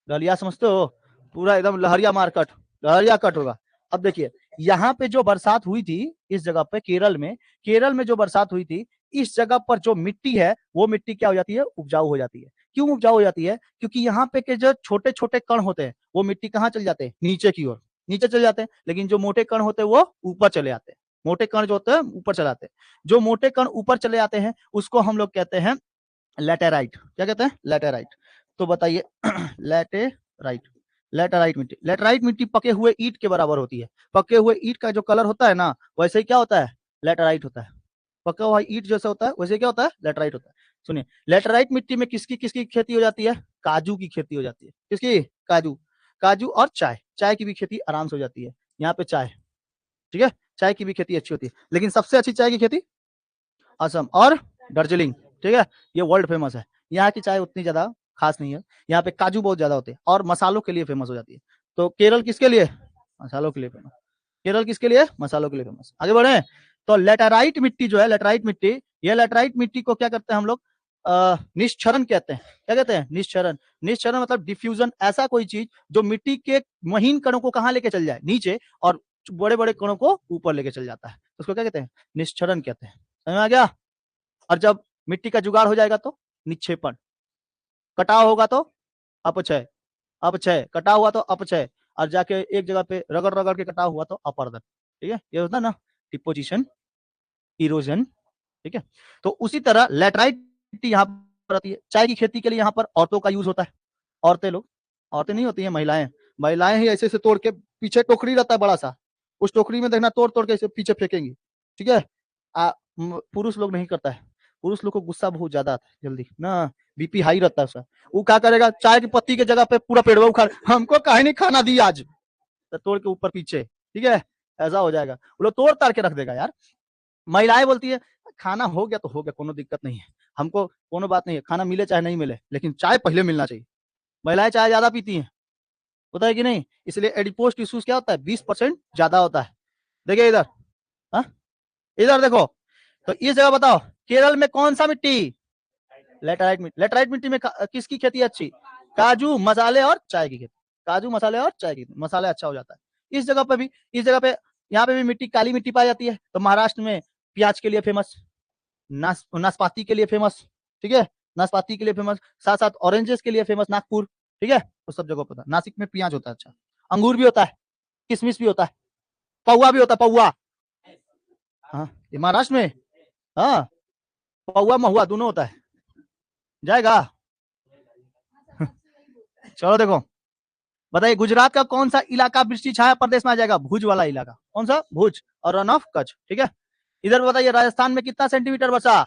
लहलिया समझते हो, पूरा एकदम लहरिया मार कट, लहरिया कट होगा। अब देखिए यहाँ पे जो बरसात हुई थी, इस जगह पे केरल में जो बरसात हुई थी, इस जगह पर जो मिट्टी है वो मिट्टी क्या हो जाती है, उपजाऊ हो जाती है। क्यों उपजाऊ हो जाती है, क्योंकि यहाँ पे के जो छोटे छोटे कण होते हैं वो मिट्टी कहाँ चल जाते हैं, नीचे की ओर, नीचे चले जाते हैं, लेकिन जो मोटे कण होते हैं वो ऊपर चले आते हैं, मोटे कण जो होते हैं ऊपर चले आते हैं, जो मोटे कण ऊपर चले आते हैं उसको हम लोग कहते हैं लेटेराइट, क्या कहते हैं, लेटेराइट। तो बताइए लेटेराइट, लेटेराइट मिट्टी पके हुए ईंट के बराबर होती है, पके हुए ईंट का जो कलर होता है ना, वैसे ही क्या होता है, लेटेराइट होता है, पका हुआ ईंट जैसा होता है वैसे क्या होता है, लेटेराइट होता है। सुनिए लेटेराइट मिट्टी में किसकी किसकी खेती हो जाती है, काजू की खेती हो जाती है, किसकी, काजू, काजू और चाय, चाय की भी खेती आराम से हो जाती है, यहाँ पे चाय, ठीक है, चाय की भी खेती अच्छी होती है, लेकिन सबसे अच्छी चाय की खेती असम और दार्जिलिंग, ठीक है, ये वर्ल्ड फेमस है। यहाँ की चाय उतनी ज्यादा खास नहीं है, यहाँ पे काजू बहुत ज्यादा होते हैं और मसालों के लिए फेमस हो जाती है। तो केरल किसके लिए, मसालों के लिए फेमस, केरल किसके लिए, मसालों के लिए फेमस। आगे बढ़े, तो लेटराइट मिट्टी जो है, लेटराइट मिट्टी, ये लेटराइट मिट्टी को क्या करते हैं हम लोग, निश्चरण कहते हैं, क्या कहते हैं, निश्चरण, निश्चरण मतलब डिफ्यूजन, ऐसा कोई चीज जो मिट्टी के महीन कणों को कहाँ लेके चल जाए, नीचे, और बड़े बड़े कणों को ऊपर लेके चल जाता है, उसको क्या कहते हैं, निश्चरण कहते हैं, समझ में आ गया। और जब मिट्टी का जुगाड़ हो जाएगा तो निक्षेपण, कटाव होगा तो अपक्षय, अपक्षय, कटा हुआ तो अपक्षय, और जाके एक जगह पे रगड़ रगड़ के कटा हुआ तो अपर्दन, ठीक है, ये होता है ना, डिपोजिशन, इरोजन, ठीक है। तो उसी तरह लेटराइट मिट्टी यहाँ पर आती है, चाय की खेती के लिए यहाँ पर औरतों का यूज होता है, औरतें लोग, औरतें नहीं होती हैं, महिलाएं, महिलाएं ही ऐसे ऐसे तोड़ के, पीछे टोकरी रहता है बड़ा सा, उस टोकरी में देखना तोड़ तोड़ के ऐसे पीछे फेंकेंगी, ठीक है। पुरुष लोग नहीं करता है, पुरुष लोग को गुस्सा बहुत ज्यादा आता है जल्दी ना, बीपी हाई रहता है उसका, वो क्या करेगा, चाय की पत्ती के जगह पे पूरा पेड़वा उखाड़, हमको काहे नहीं खाना दी आज, तो तोड़ के ऊपर पीछे, ठीक है, ऐसा हो जाएगा, वो लोग तोड़ ताड़ के रख देगा यार। महिलाएं बोलती है खाना हो गया तो हो गया, कोनो दिक्कत नहीं है, हमको कोनो बात नहीं है, खाना मिले चाहे नहीं मिले, लेकिन चाय पहले मिलना चाहिए। महिलाएं चाय ज्यादा पीती हैं, होता है कि नहीं, इसलिए एडिपोज टिश्यूज क्या होता है, 20% ज्यादा होता है। देखिए इधर, हाँ इधर देखो, तो इस जगह बताओ केरल में कौन सा मिट्टी, लेटराइट मिट्टी, लेटराइट मिट्टी में किसकी खेती अच्छी, काजू, मसाले और चाय की खेती, काजू, मसाले और चाय की, मसाले अच्छा हो जाता है। इस जगह पे भी, इस जगह पे, यहाँ पे भी मिट्टी, काली मिट्टी पाई जाती है, तो महाराष्ट्र में प्याज के लिए फेमस, नाशपाती के लिए फेमस, ठीक है, नाशपाती के लिए फेमस, साथ साथ ऑरेंजेस के लिए फेमस नागपुर, ठीक है, तो सब जगह पता, नासिक में प्याज होता है, अच्छा, अंगूर भी होता है, किशमिश भी होता है, पौवा भी होता है, पौवा, हाँ ये महाराष्ट्र में, हाँ पौवा महुआ दोनों होता है, जाएगा चलो देखो बताइए गुजरात का कौन सा इलाका वृष्टि छाया प्रदेश में आ जाएगा? भुज वाला इलाका। कौन सा? भुज और रन ऑफ कच्छ। ठीक है, इधर बताइए राजस्थान में कितना सेंटीमीटर वर्षा?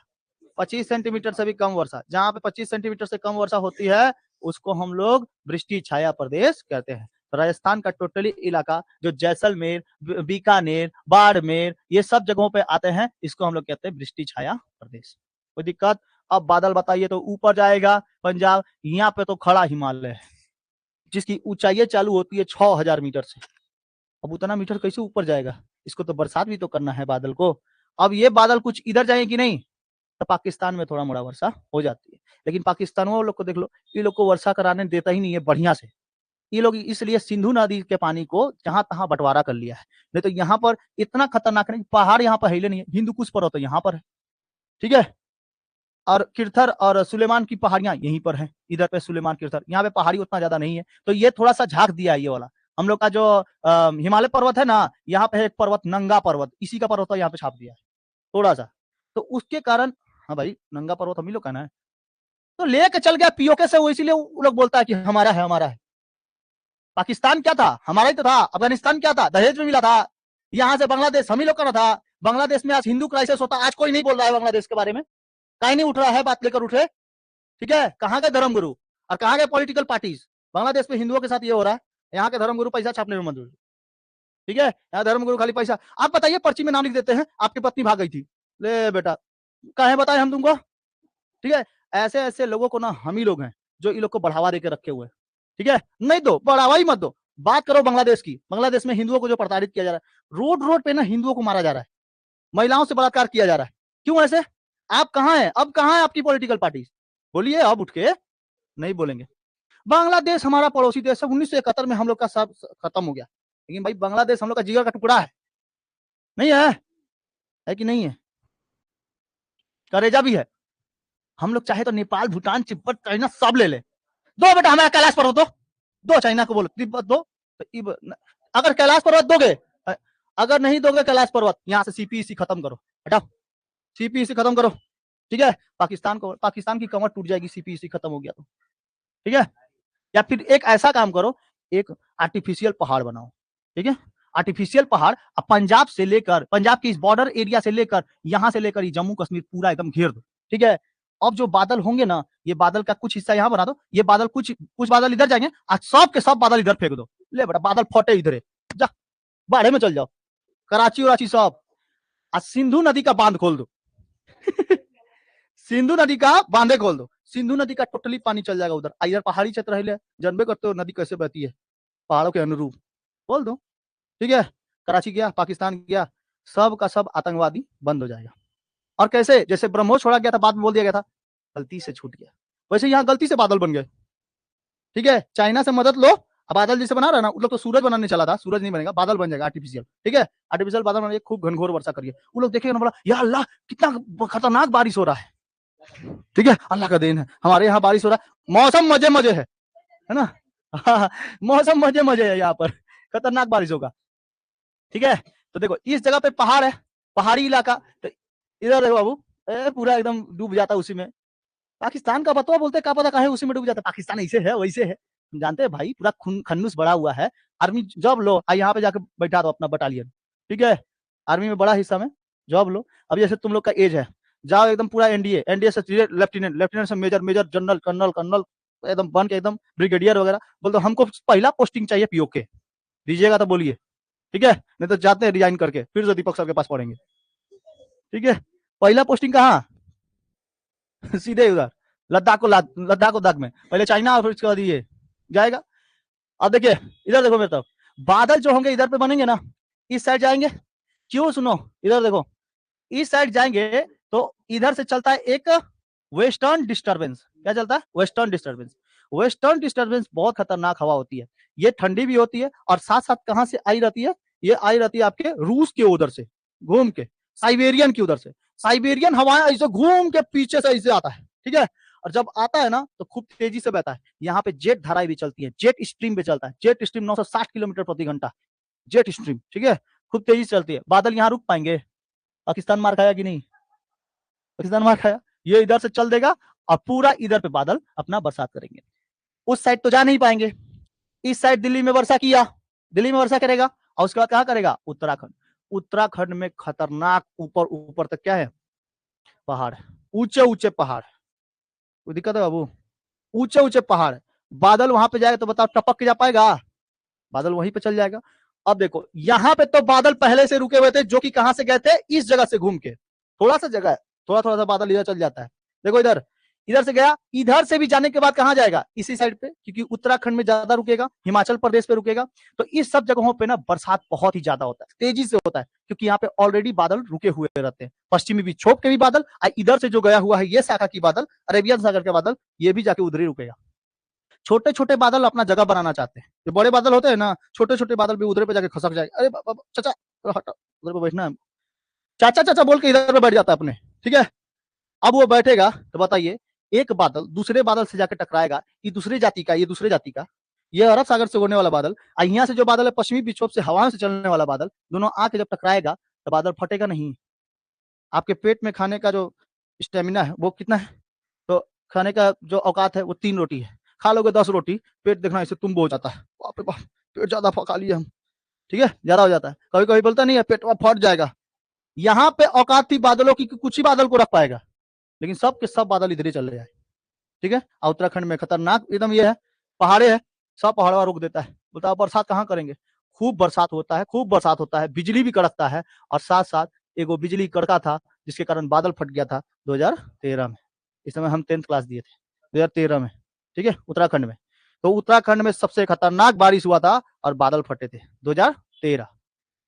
25 सेंटीमीटर से भी कम वर्षा। जहां पे 25 सेंटीमीटर से कम वर्षा होती है उसको हम लोग वृष्टि छाया प्रदेश कहते हैं। तो राजस्थान का टोटली इलाका जो जैसलमेर, बीकानेर, बाड़मेर ये सब जगहों पे आते हैं, इसको हम लोग कहते हैं वृष्टि छाया प्रदेश। कोई दिक्कत? अब बादल बताइए तो ऊपर जाएगा पंजाब, यहाँ पे तो खड़ा हिमालय है जिसकी ऊंचाई चालू होती है 6000 मीटर से। अब उतना मीटर कैसे ऊपर जाएगा? इसको तो बरसात भी तो करना है बादल को। अब ये बादल कुछ इधर जाएंगे कि नहीं? तो पाकिस्तान में थोड़ा मोड़ा वर्षा हो जाती है, लेकिन पाकिस्तान वो लोग को देख लो, ये लोग को वर्षा कराने देता ही नहीं है बढ़िया से। ये लोग इसलिए सिंधु नदी के पानी को जहां तहां बंटवारा कर लिया है। नहीं तो यहाँ पर इतना खतरनाक नहीं, पहाड़ यहाँ पर हिले नहीं है, हिंदू कुश पर्वत तो यहाँ पर है। ठीक है, और किरथर और सुलेमान की पहाड़ियां यहीं पर हैं। इधर पे सुलेमान किरथर, यहाँ पे पहाड़ी उतना ज्यादा नहीं है, तो ये थोड़ा सा झाक दिया है ये वाला। हम लोग का जो हिमालय पर्वत है ना, यहाँ पे एक पर्वत नंगा पर्वत, इसी का पर्वत यहाँ पे छाप दिया है थोड़ा सा, तो उसके कारण। हाँ भाई, नंगा पर्वत हम ही लोग का ना है, तो लेके चल गया पीओके से वो, इसीलिए वो लोग बोलता है कि हमारा है हमारा है। पाकिस्तान क्या था? हमारा ही तो था। अफगानिस्तान क्या था? दहेज में मिला था। यहाँ से बांग्लादेश हम ही लोग का था। बांग्लादेश में आज हिंदू क्राइसिस होता, आज कोई नहीं बोल रहा है बांग्लादेश के बारे में, कहीं नहीं उठ रहा है बात लेकर उठे। ठीक है, कहाँ के धर्मगुरु और कहाँ के पॉलिटिकल पार्टीज? बांग्लादेश में हिंदुओं के साथ ये हो रहा है, यहाँ के धर्मगुरु पैसा छापने में मंजूर। ठीक है, यहाँ धर्मगुरु खाली पैसा। आप बताइए, पर्ची में नाम लिख देते हैं आपकी पत्नी भाग गई थी, ले बेटा कहे बताए हम तुमको। ठीक है, ऐसे ऐसे लोगों को ना हम ही लोग हैं जो इन लोग को बढ़ावा देकर रखे हुए हैं। ठीक है, नहीं दो, बढ़ावा ही मत दो। बात करो बांग्लादेश की, बांग्लादेश में हिंदुओं को जो प्रताड़ित किया जा रहा है, रोड रोड पे ना हिंदुओं को मारा जा रहा है, महिलाओं से बलात्कार किया जा रहा है। क्यों ऐसे? आप कहाँ हैं? अब कहाँ है आपकी पॉलिटिकल पार्टी? बोलिए अब उठ के। नहीं बोलेंगे। बांग्लादेश हमारा पड़ोसी देश है, 1971 में हम लोग का सब खत्म हो गया, लेकिन भाई बांग्लादेश हम लोग का जिगर का टुकड़ा है, नहीं है कि नहीं है? करेजा भी है। हम लोग चाहे तो नेपाल, भूटान, तिब्बत, चाइना सब ले ले। दो बेटा हमारा कैलाश पर्वत दो चाइना को बोलो तिब्बत दो। तो अगर कैलाश पर्वत दोगे, अगर नहीं दोगे कैलाश पर्वत, यहाँ से सीपीईसी खत्म करो, हटाओ सीपीईसी खत्म करो। ठीक है, पाकिस्तान की कमर टूट जाएगी सीपीईसी खत्म हो गया तो। ठीक है, या फिर एक ऐसा काम करो, एक आर्टिफिशियल पहाड़ बनाओ। ठीक है, आर्टिफिशियल पहाड़ पंजाब से लेकर, पंजाब की इस बॉर्डर एरिया से लेकर, यहां से लेकर जम्मू कश्मीर पूरा एकदम घेर दो। ठीक है, अब जो बादल होंगे ना, ये बादल का कुछ हिस्सा यहाँ बना दो, ये बादल कुछ कुछ बादल इधर जाएंगे, आज सब के सब बादल इधर फेंक दो। ले बेटा बादल फटे इधर, जा बाढ़े में चल जाओ, कराची उराची सब। आज सिंधु नदी का बांध खोल दो सिंधु नदी का बांधे खोल दो, सिंधु नदी का टोटली पानी चल जाएगा उधर। इधर पहाड़ी क्षेत्र है, जानबे करते हो नदी कैसे बहती है, पहाड़ों के अनुरूप, बोल दो। ठीक है, कराची गया, पाकिस्तान गया, सब का सब आतंकवादी बंद हो जाएगा। और कैसे? जैसे ब्रह्मोस छोड़ा गया था, बाद में बोल दिया गया था गलती से छूट गया, वैसे यहाँ गलती से बादल बन गए। ठीक है, चाइना से मदद लो। अब बादल जिसे बना रहा ना, उन लोग तो सूरज बनाने चला था, सूरज नहीं बनेगा, बादल बन जाएगा आर्टिफिशियल। ठीक है, आर्टिफिशियल बादल बनाइए, खूब घनघोर वर्षा करिए, उन लोग देखेगा ना, बोला या अल्लाह कितना खतरनाक बारिश हो रहा है। ठीक है, अल्लाह का देन है, हमारे यहाँ बारिश हो रहा है, मौसम मजे मजे है ना। हाँ, मौसम मजे मजे है यहाँ पर, खतरनाक बारिश होगा। ठीक है, तो देखो इस जगह पे पहाड़ है, पहाड़ी इलाका, तो इधर देखो बाबू, पूरा एकदम डूब जाता उसी में। पाकिस्तान का बतवा बोलते क्या पता कहे उसी में डूब जाता। पाकिस्तान ऐसे है वैसे है, जानते हैं भाई, पूरा खन्नूस बड़ा हुआ है। आर्मी जॉब लो, यहाँ पे जाकर बैठा दो अपना बटालियन। ठीक है, आर्मी में बड़ा हिस्सा में जॉब लो। अब जैसे तुम लोग का एज है, जाओ एकदम पूरा एनडीए, एनडीए से लेफ्टिनेंट, लेफ्टिनेंट से major, major general, colonel, colonel, एकदम बन के एकदम ब्रिगेडियर वगैरह। बोल दो हमको पहला पोस्टिंग चाहिए पीओके, दीजिएगा तो बोलिए। ठीक है, नहीं तो जाते हैं रिजाइन करके, फिर से दीपक सर के पास पढ़ेंगे। ठीक है, पहला पोस्टिंग कहाँ? सीधे उधर लद्दाख को, लद्दाख में पहले चाइना और फिर उसके बाद ये जाएगा। अब देखिए इधर देखो मेरे तरफ, बादल जो होंगे इधर पे बनेंगे ना, इस साइड जाएंगे। क्यों? सुनो इधर देखो, इस साइड जाएंगे तो इधर से चलता है एक वेस्टर्न डिस्टर्बेंस। क्या चलता है? Western disturbance. वेस्टर्न डिस्टर्बेंस बहुत खतरनाक हवा होती है, ये ठंडी भी होती है, और साथ साथ कहां से आई रहती है? ये आई रहती है आपके रूस के उधर से घूम के, साइबेरियन की उधर से। साइबेरियन हवाएं ऐसे घूम के पीछे से ऐसे आता है। ठीक है, और जब आता है ना तो खूब तेजी से बहता है। यहाँ पे जेट धाराएं भी चलती है, जेट स्ट्रीम भी चलता है। जेट स्ट्रीम 960 किलोमीटर प्रति घंटा जेट स्ट्रीम। ठीक है, खूब तेजी से चलती है। बादल यहाँ रुक पाएंगे? पाकिस्तान मार खाया कि नहीं? पाकिस्तान मार खाया। ये इधर से चल देगा और पूरा इधर पे बादल अपना बरसात करेंगे, उस साइड तो जा नहीं पाएंगे। इस साइड दिल्ली में वर्षा किया, दिल्ली में वर्षा करेगा, और उसके बाद कहां करेगा, उत्तराखंड। उत्तराखंड में खतरनाक ऊपर ऊपर तक क्या है, पहाड़, ऊंचे ऊंचे पहाड़। कोई दिक्कत है बाबू, ऊंचे ऊंचे पहाड़। बादल वहां पे जाएगा तो बताओ टपक के जा पाएगा, बादल वहीं पे चल जाएगा। अब देखो यहां पे तो बादल पहले से रुके हुए थे, जो कि कहां से गए थे, इस जगह से घूम के, थोड़ा सा जगह है, थोड़ा थोड़ा सा बादल इधर चल जाता है। देखो इधर, इधर से गया, इधर से भी जाने के बाद कहां जाएगा, इसी साइड पे, क्योंकि उत्तराखंड में ज्यादा रुकेगा, हिमाचल प्रदेश पे रुकेगा। तो इस सब जगहों पे ना बरसात बहुत ही ज्यादा होता है, तेजी से होता है, क्योंकि यहाँ पे ऑलरेडी बादल रुके हुए रहते हैं। पश्चिमी विक्षोभ के भी बादल, इधर से जो गया हुआ है ये शाखा की बादल, अरेबियन सागर के बादल, ये भी जाके उधर ही रुकेगा। छोटे छोटे बादल अपना जगह बनाना चाहते हैं, जो बड़े बादल होते हैं ना, छोटे छोटे बादल भी उधर पे जाके खसक जाएगा। अरे चाचा हटा, उधर पे बैठना है, चाचा चाचा बोल के इधर पे बैठ जाता है अपने, ठीक है। अब वो बैठेगा तो बताइए, एक बादल दूसरे बादल से जाके टकराएगा, ये दूसरी जाति का, ये दूसरे जाति का, ये अरब सागर से होने वाला बादल, यहाँ से जो बादल है पश्चिमी विक्षोभ से हवा से चलने वाला बादल, दोनों आके जब टकराएगा तो बादल फटेगा नहीं। आपके पेट में खाने का जो स्टेमिना है वो कितना है, तो खाने का जो औकात है वो 3 रोटी है, खा लोगे 10 रोटी, पेट देखना ऐसे तुम्ब हो जाता है, बाप रे बाप पेट ज्यादा खा लिया हम, ठीक है, ज्यादा हो जाता है, कभी कभी बोलता नहीं है पेट फट जाएगा। यहाँ पे औकात थी बादलों की, कुछ ही बादल को रख पाएगा, लेकिन सब के सब बादल इधर ही चले जाए, ठीक है। उत्तराखंड में खतरनाक एकदम ये है, पहाड़े है, सब पहाड़वा रोक देता है। बताओ बरसात कहाँ करेंगे, खूब बरसात होता है, खूब बरसात होता है, बिजली भी कड़कता है, और साथ साथ एगो बिजली कड़का था जिसके कारण बादल फट गया था 2013 में। इस समय हम 10th क्लास दिए थे 2013 में, ठीक है, उत्तराखंड में। तो उत्तराखंड में सबसे खतरनाक बारिश हुआ था और बादल फटे थे 2013,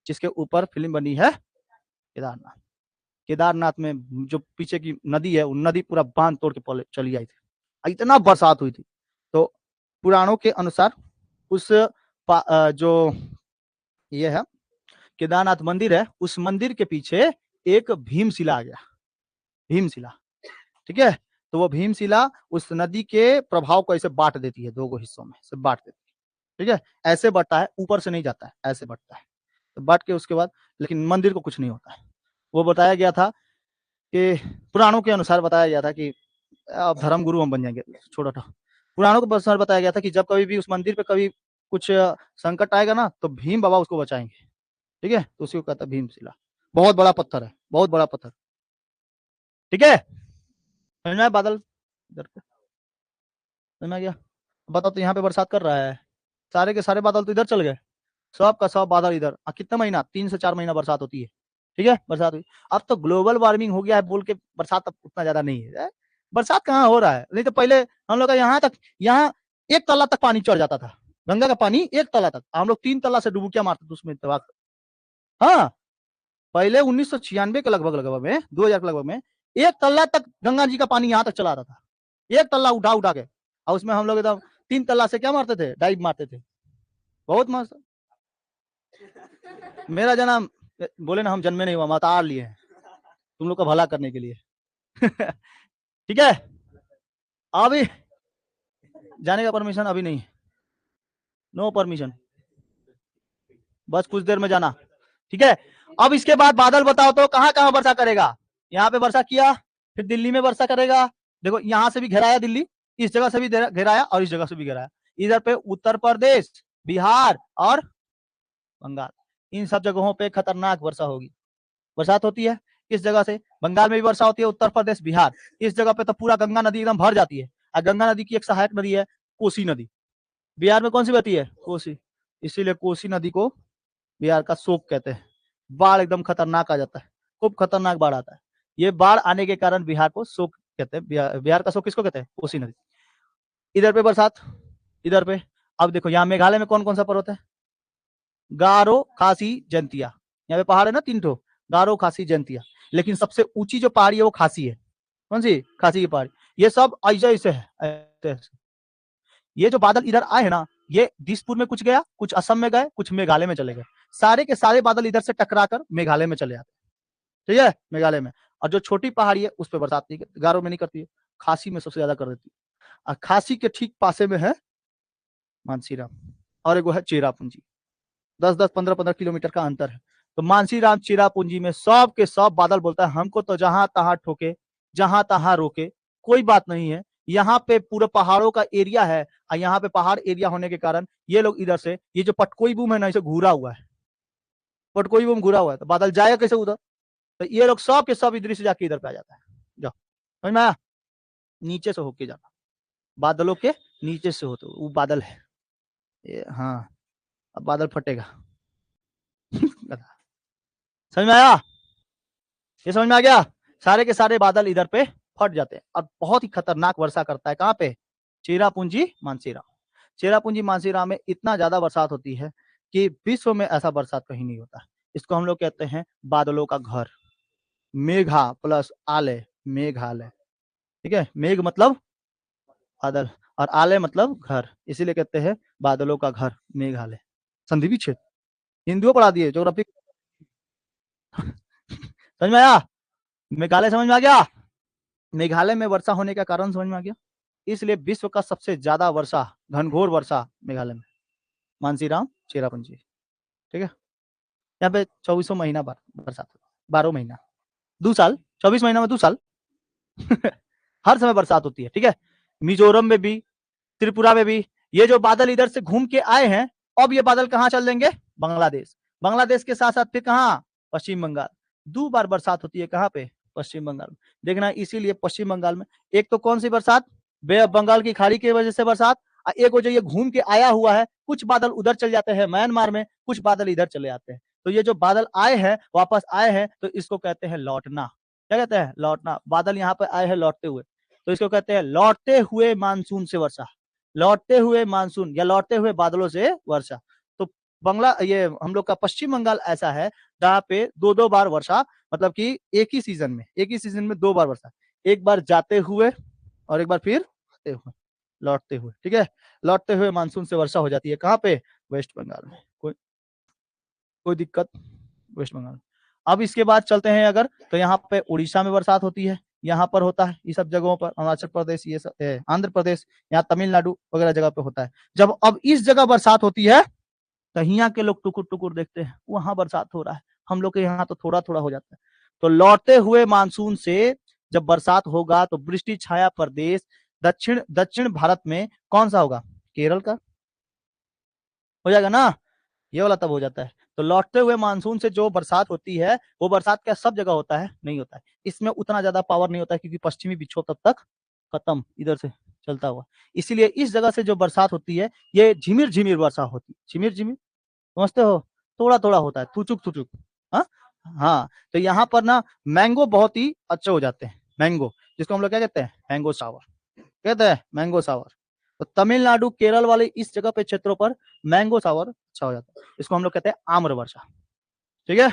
जिसके ऊपर फिल्म बनी है केदारनाथ। केदारनाथ में जो पीछे की नदी है, वो नदी पूरा बांध तोड़ के चली आई थी, इतना बरसात हुई थी। तो पुराणों के अनुसार उस जो ये है केदारनाथ मंदिर है, उस मंदिर के पीछे एक भीमशिला आ गया, भीमशिला, ठीक है। तो वो भीमशिला उस नदी के प्रभाव को ऐसे बांट देती है, 2 हिस्सों में से बांट देती है, ठीक है, ऐसे बढ़ता है, ऊपर से नहीं जाता है, ऐसे बढ़ता है, तो बांट के उसके बाद, लेकिन मंदिर को कुछ नहीं होता है। वो बताया गया था कि पुराणों के अनुसार बताया गया था कि अब धर्म गुरु हम बन जाएंगे, छोटा था, पुराणों के अनुसार बताया गया था कि जब कभी भी उस मंदिर पे कभी कुछ संकट आएगा ना, तो भीम बाबा उसको बचाएंगे, ठीक है, तो उसी को कहता है भीमशिला। बहुत बड़ा पत्थर है, बहुत बड़ा पत्थर, ठीक है। समझ में आया बादल इधर पे, समझ में आ गया। बताओ तो यहाँ पे बरसात कर रहा है, सारे के सारे बादल तो इधर चल गए, सब का सब बादल इधर। कितना महीना, 3 से 4 महीना बरसात होती है, ठीक है, बरसात हुई। अब तो ग्लोबल वार्मिंग हो गया है बोल के बरसात अब उतना ज्यादा नहीं है, बरसात कहाँ हो रहा है, नहीं तो पहले हम लोग का यहाँ तक, यहाँ 1 तल्ला तक पानी चढ़ जाता था, गंगा का पानी 1 तल्ला तक, हम लोग 3 तल्ला से डुबकियां मारते थे उसमें इत्तेफाक। हाँ, पहले 1996 के लगभग लगभग में, 2000 के लगभग में 1 तल्ला तक गंगा जी का पानी यहाँ तक चला आता था, 1 तल्ला उठा उठा के, और उसमें हम लोग एकदम 3 तल्ला से क्या मारते थे, डाइव मारते थे, बहुत मस्त। मेरा जन्म, बोले ना हम जन्मे नहीं हुआ, अवतार लिए हैं तुम लोग का भला करने के लिए। ठीक है, अभी जाने का परमिशन अभी नहीं, नो परमिशन, बस कुछ देर में जाना, ठीक है। अब इसके बाद बादल बताओ तो कहां कहां वर्षा करेगा, यहाँ पे वर्षा किया, फिर दिल्ली में वर्षा करेगा। देखो यहाँ से भी घेराया दिल्ली, इस जगह से भी घेराया, और इस जगह से भी घेराया, इधर पे उत्तर प्रदेश, बिहार और बंगाल, इन सब जगहों पे खतरनाक वर्षा होगी, बरसात होती है। इस जगह से बंगाल में भी वर्षा होती है, उत्तर प्रदेश, बिहार, इस जगह पे तो पूरा गंगा नदी एकदम भर जाती है, और गंगा नदी की एक सहायक नदी है कोसी नदी। बिहार में कौन सी बहती है, कोसी, इसीलिए कोसी नदी को बिहार का शोक कहते हैं। बाढ़ एकदम खतरनाक आ जाता है, खूब खतरनाक बाढ़ आता है, ये बाढ़ आने के कारण बिहार को शोक कहते हैं। बिहार का शोक किसको कहते हैं, कोसी नदी। इधर पे बरसात, इधर पे, अब देखो यहाँ मेघालय में कौन कौन सा पर्वत है, गारो, खासी, जंतिया, यहाँ पे पहाड़ है ना 3 ठो, गारो, खासी, जंतिया, लेकिन सबसे ऊंची जो पहाड़ी है वो खासी है। कौन सी, खासी की पहाड़ी। ये सब ऐसे ऐसे है, ऐसे। ये जो बादल इधर आए हैं ना, ये दिसपुर में कुछ गया, कुछ असम में गए, कुछ मेघालय में चले गए, सारे के सारे बादल इधर से टकरा कर मेघालय में चले जाते, ठीक है, मेघालय में। और जो छोटी पहाड़ी है उस पर बरसात नहीं, गारो में नहीं करती है, खासी में सबसे ज्यादा कर देती है। और खासी के ठीक पासे में है मानसीराम, और एक वो है चेरापूंजी, 10-10, 15-15 किलोमीटर का अंतर है। तो मानसीराम, चेरापूंजी में सब के सब बादल बोलता है हमको तो जहां तहां ठोके, जहां तहां रोके, कोई बात नहीं है, यहाँ पे पूरे पहाड़ों का एरिया है और यहाँ पे पहाड़ एरिया होने के कारण ये लोग इधर से, ये जो पटकोई बूम है ना, इसे घूरा हुआ है, पटकोई बूम घूरा हुआ है, तो बादल जाएगा कैसे उधर? तो ये लोग सब के सब इधर से जाके इधर पे आ जाता है। जाओ, समझ में आया? नीचे से होके जाना, बादलों के नीचे से होते, वो बादल है ये। हाँ, अब बादल फटेगा। समझ में आया? ये समझ में आ गया? सारे के सारे बादल इधर पे फट जाते हैं और बहुत ही खतरनाक वर्षा करता है। कहाँ पे? चेरापूंजी मानसीराम। चेरापूंजी मानसीराम में इतना ज्यादा बरसात होती है कि विश्व में ऐसा बरसात कहीं नहीं होता। इसको हम लोग कहते हैं बादलों का घर। मेघा प्लस आलय, मेघालय। ठीक है, मेघ मतलब बादल और आलय मतलब घर, इसीलिए कहते हैं बादलों का घर मेघालय। संधि क्षेत्र हिंदुओं पढ़ा दिए, ज्योग्राफी। समझ में आया? मेघालय समझ में आ गया? मेघालय में वर्षा होने का कारण समझ में आ गया? इसलिए विश्व का सबसे ज्यादा वर्षा, घनघोर वर्षा मेघालय में, मानसीराम चेरापूंजी। ठीक है, यहाँ पे 24 महीना बरसात, 12 महीना, 2 साल, 24 महीना में 2 साल हर समय बरसात होती है। ठीक है, मिजोरम में भी, त्रिपुरा में भी। ये जो बादल इधर से घूम के आए हैं, अब ये बादल कहाँ चल देंगे? बांग्लादेश। बांग्लादेश के साथ साथ फिर कहाँ? पश्चिम बंगाल। 2 बार बरसात होती है कहाँ पे? पश्चिम बंगाल में। देखना, इसीलिए पश्चिम बंगाल में एक तो कौन सी बरसात, बे ऑफ बंगाल की खाड़ी की वजह से बरसात, एक वो जो ये घूम के आया हुआ है, कुछ बादल उधर चल जाते हैं म्यांमार में, कुछ बादल इधर चले आते हैं। तो ये जो बादल आए हैं, वापस आए हैं, तो इसको कहते हैं लौटना। क्या कहते हैं? लौटना। बादल यहाँ पे आए हैं लौटते हुए, तो इसको कहते हैं लौटते हुए मानसून से वर्षा, लौटते हुए मानसून या लौटते हुए बादलों से वर्षा। तो बंगला, ये हम लोग का पश्चिम बंगाल ऐसा है जहाँ पे 2-2 बार वर्षा, मतलब कि एक ही सीजन में 2 बार वर्षा, एक बार जाते हुए और एक बार फिर आते हुए, लौटते हुए। ठीक है, लौटते हुए मानसून से वर्षा हो जाती है। कहाँ पे? वेस्ट बंगाल में। कोई दिक्कत? वेस्ट बंगाल। अब इसके बाद चलते हैं अगर, तो यहाँ पे उड़ीसा में बरसात होती है, यहाँ पर होता है, ये सब जगहों पर, अरुणाचल प्रदेश, ये सब, आंध्र प्रदेश, यहाँ तमिलनाडु वगैरह जगह पे होता है। जब अब इस जगह बरसात होती है तो यहाँ के लोग टुकुर टुकुर देखते हैं, वहां बरसात हो रहा है, हम लोग के यहाँ तो थोड़ा थोड़ा हो जाता है। तो लौटते हुए मानसून से जब बरसात होगा तो वृष्टि छाया प्रदेश दक्षिण दक्षिण भारत में कौन सा होगा? केरल का हो जाएगा ना, ये वाला तब हो जाता है। तो लौटते हुए मानसून से जो बरसात होती है, वो बरसात क्या सब जगह होता है? नहीं होता है, इसमें उतना ज्यादा पावर नहीं होता है, क्योंकि पश्चिमी विक्षोभ तब तक खत्म इधर से चलता हुआ। इसीलिए इस जगह से जो बरसात होती है, ये झिमिर झिमिर वर्षा होती है। झिमिर झिमिर समझते हो? थोड़ा थोड़ा होता है, थुचुक थुचुक। हाँ हाँ, तो यहाँ पर ना मैंगो बहुत ही अच्छे हो जाते हैं, मैंगो, जिसको हम लोग क्या कहते हैं? मैंगो सावर कहते हैं, मैंगो सावर। तो तमिलनाडु केरल वाले इस जगह पे क्षेत्रों पर मैंगो सावर अच्छा हो जाता है, इसको हम लोग कहते हैं आम्र वर्षा। ठीक है,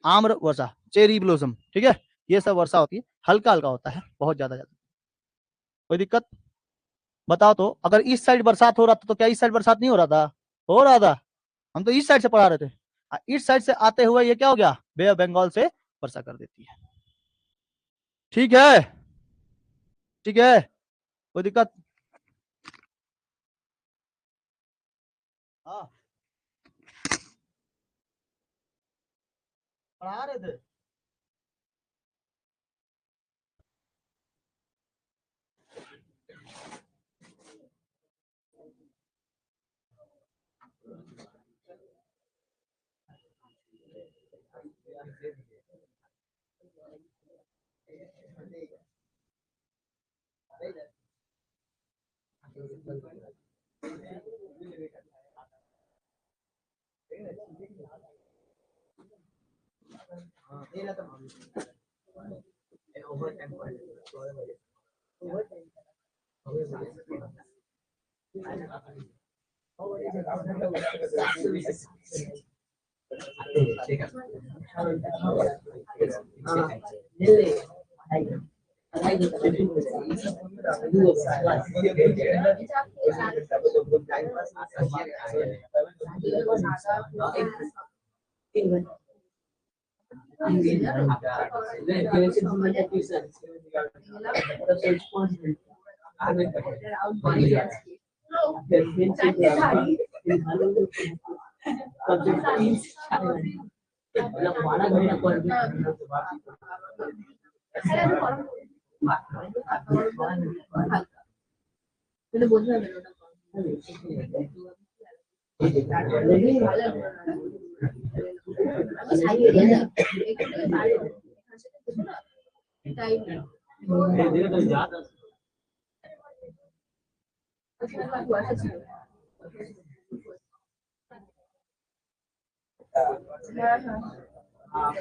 आम्र वर्षा, चेरी ब्लोसम। ठीक है, ये सब वर्षा होती है, हल्का हल्का होता है, बहुत ज्यादा ज्यादा। कोई दिक्कत? बताओ तो, अगर इस साइड बरसात हो रहा था तो क्या इस साइड बरसात नहीं हो रहा था? हो रहा था, हम तो इस साइड से पढ़ा रहे थे। इस साइड से आते हुए ये क्या हो गया? बे ऑफ बंगाल से वर्षा कर देती है। ठीक है, ठीक है, कोई दिक्कत? हाँ, पढ़ा रहे थे।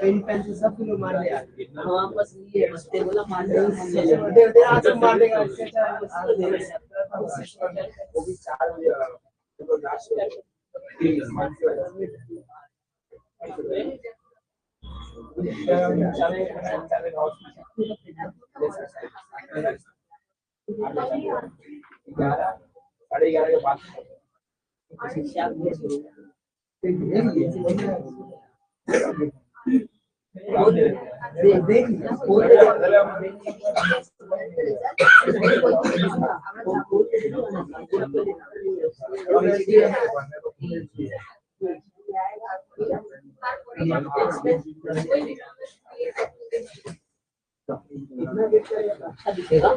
पेन पेंसिल सब किलो मार ले यार। हाँ बस ये बस ते बोला मार ले दे दे आज मार देगा इसके चार वो भी 4 बजे तो लास्ट साढ़े 11 के बाद दिखेगा।